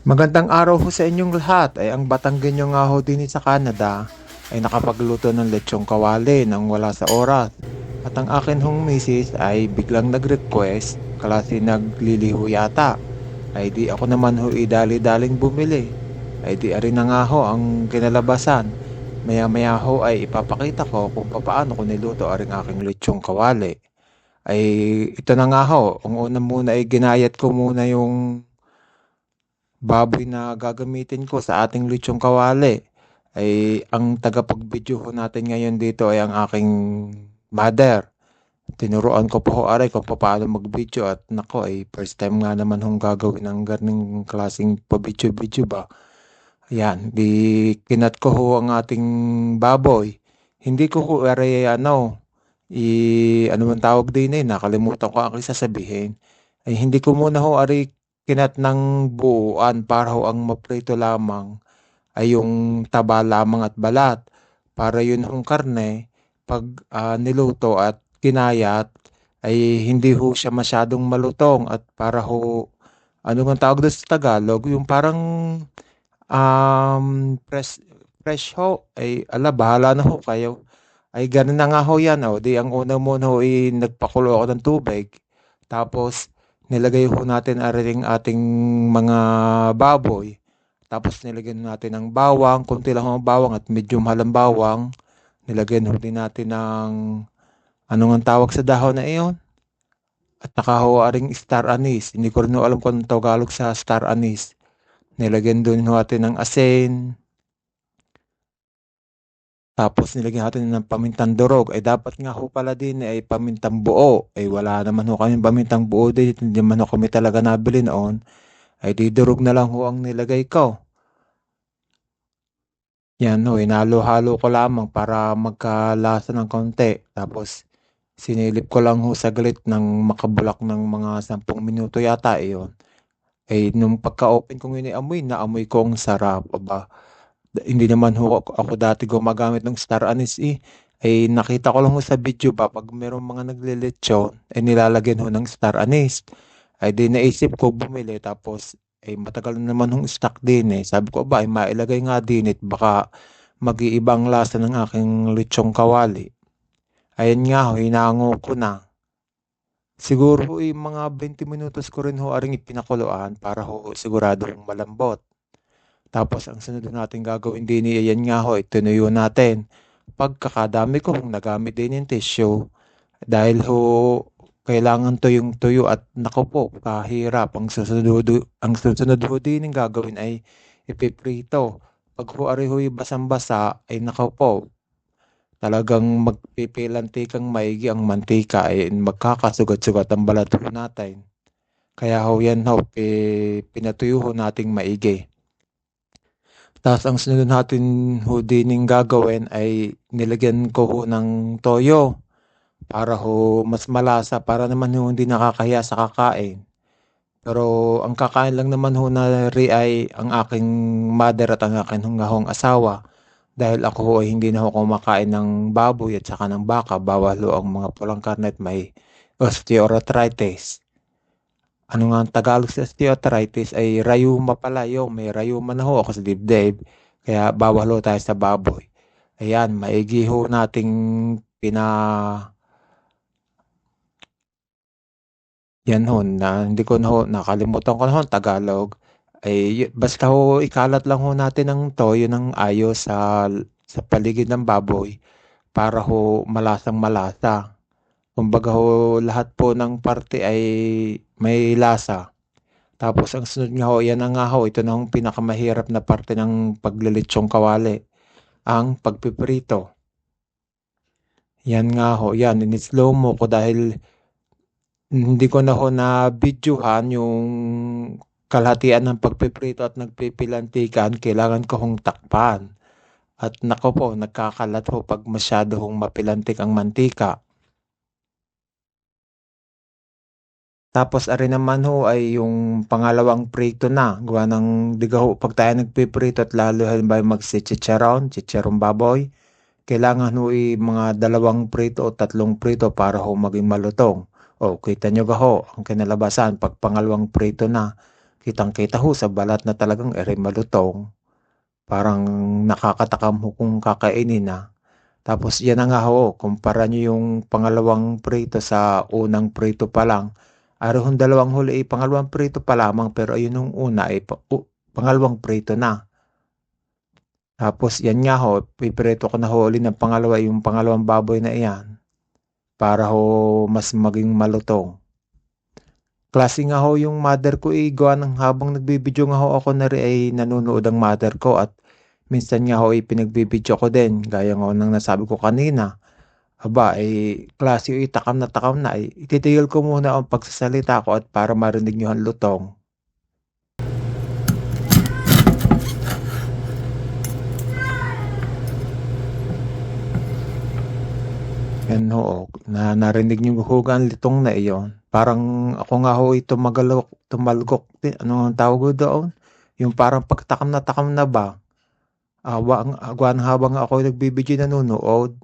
Magandang araw ho sa inyong lahat. Ay ang Batanggenyo nga ho din sa Canada ay nakapagluto ng lechong kawali nang wala sa oras. At ang akin hong misis ay biglang nag-request, klase nagliliho yata. Ay di ako naman ho idali-daling bumili. Ay di arin na nga ho ang kinalabasan. Maya-maya ho ay ipapakita ko kung paano ko niluto aring aking lechong kawali. Ay ito na nga ho, ang una muna ay ginayat ko muna yung baboy na gagamitin ko sa ating lechong kawali ay ang tagapag-video ho natin ngayon dito ay ang aking mother. Tinuruan ko po ho aray kung paano mag-video at nako ay first time nga naman hong gagawin ng ganung klaseng pa-video-video ba. Ayan, di kinat ko ho ang ating baboy. Hindi ko ho aray ano man tawag din nakalimutan ko ang sasabihin. Ay hindi ko muna ho aray kinat ng buuan para ho ang maprito lamang ay yung taba lamang at balat. Para yun hong karne, pag niluto at kinayat, ay hindi ho siya masyadong malutong at para ho, ano man tawag doon sa Tagalog, yung parang fresh, fresh ho, ay ala, bahala na ho kayo. Ay ganun na nga ho yan, di ang una muna ho ay nagpakulo ako ng tubig. Tapos nilagay ho natin ating mga baboy. Tapos nilagyan natin ng bawang, konti lang ang bawang at medyo mahal ang bawang. Nilagyan ho din natin ng ano nga tawag sa dahon na iyon. At nakahuwaring star anise. Hindi ko rin ho alam kung anong Tagalog sa star anise. Nilagyan din ho natin ng asin. Tapos nilagyan natin ng pamintang durog. Ay dapat nga ho pala din ay pamintang buo. Ay wala naman ho kami pamintang buo din. Hindi man ho kami talaga nabili noon. Ay di durog na lang ho ang nilagay ko. Yan ho, hinalo-halo ko lamang para magkalasa ng kaunti. Tapos sinilip ko lang ho saglit ng makabulak ng mga 10 minuto yata iyon. Eh nung pagka-open kong iniamoy, naamoy ko ang sarap aba. Hindi naman ho ako dati gumagamit ng star anise eh. Ay nakita ko lang ho sa video ba pag merong mga naglilitsyon, ay nilalagyan ho ng star anise. Ay di naisip ko bumili tapos ay matagal na naman hong stock din eh. Sabi ko ba ay mailagay nga din it baka mag-iiba ang lasa ng aking lechong kawali. Ayan nga ho, hinango ko na. Siguro ho mga 20 minutos ko rin ho aring ipinakuluan para ho siguradong malambot. Tapos ang sunod natin gagawin din ayan nga ho, itinuyo natin. Pagkakadami ko nagamit din yung tissue dahil ho kailangan tuyong tuyo at nako po, kahirap. Ang susunod ho din yung gagawin ay ipiprito. Pag ho ari ho'y basang-basa, ay nako po, talagang magpipilanti kang maigi ang mantika ay magkakasugat-sugat ang balat ho natin. Kaya ho yan ho, pinatuyo ho nating maigi. Tapos ang sunod natin ho din gagawin ay nilagyan ko ho ng toyo para ho mas malasa para naman ho hindi nakakahiya sa kakain. Pero ang kakain lang naman ho na ay ang aking mother at ang aking hong asawa. Dahil ako ho ay hindi na ho kumakain ng baboy at saka ng baka. Bawal ho ang mga pulang karne at may osteoarthritis. Ano nga ang Tagalog sa osteoarthritis ay rayuma pala yung may rayuma na ho ako sa dibdib. Kaya bawal ho tayo sa baboy. Ayan, maigi ho nating yan ho, hindi ko na ho, nakalimutan ko na ho, Tagalog. Ay, basta ho, ikalat lang ho natin ang toyo ng ayos sa paligid ng baboy para ho malasang malasa. Kumbaga ho, lahat po ng parte ay may lasa. Tapos ang sunod nga ho, yan na nga ho, ito na hong pinakamahirap na parte ng paglilitsong kawali, ang pagpiprito. Yan nga ho, yan, in-slow mo ko dahil hindi ko na ho na-videohan yung kalahatian ng pagpiprito at nagpipilantikan, kailangan ko hong takpan. At nako po, nagkakalat ho pag masyado hong mapilantik ang mantika. Tapos ari naman ho ay yung pangalawang prito na. Gawa ng diga ho, pag tayo nagpiprito at lalo halimbawa chicharon baboy, kailangan ho mga 2 prito o 3 prito para ho maging malutong. O kita nyo ho, ang kinalabasan pag pangalawang prito na, kitang-kita ho sa balat na talagang malutong. Parang nakakatakam ho kung kakainin na. Tapos yan na nga ho, kumpara nyo yung pangalawang prito sa unang prito pa lang. Arohong dalawang huli pangalawang prito pa lamang pero ayun nung una pangalawang prito na. Tapos yan nga ho, piprito ko na ho ulit ng pangalawa yung pangalawang baboy na iyan para ho mas maging malutong. Klase nga ho yung mother ko gawa ng habang nagbibideo nga ho ako na rin ay nanonood ang mother ko at minsan nga ho pinagbibideo ko din gaya nga ho ng nasabi ko kanina. Aba, klase takam na ititigil ko muna ang pagsasalita ko at para marinig nyo ang lutong. Yan ho, narinig nyo hugan litong na iyon. Parang ako nga ho tumalgok din. Ano ang tawag ko doon? Yung parang takam na ba? Awan habang ako nagbibideo nanonood.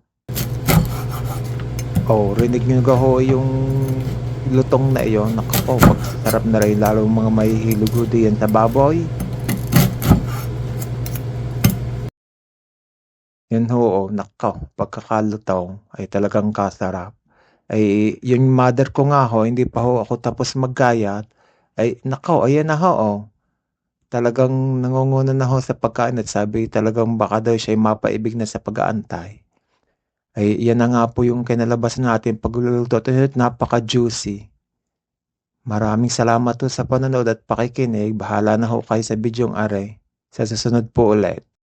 Oh, rinig nyo ga ho yung lutong na iyon. Naku po, sarap na rin lalo mga mahihilog ho diyan sa baboy. Yun ho, nako, pagkakalutong ay talagang kasarap. Yung mother ko nga ho, hindi pa ho ako tapos maggayat. Nako, ayan na ho. Talagang nangunguna na ho sa pagkain at sabi talagang baka daw siya mapaibig na sa pag-aantay. Yan na nga po yung kinalabasan natin pagluluto at napaka-juicy. Maraming salamat po sa panonood at pakikinig. Bahala na ho kayo sa bidyong are. Sa susunod po ulit.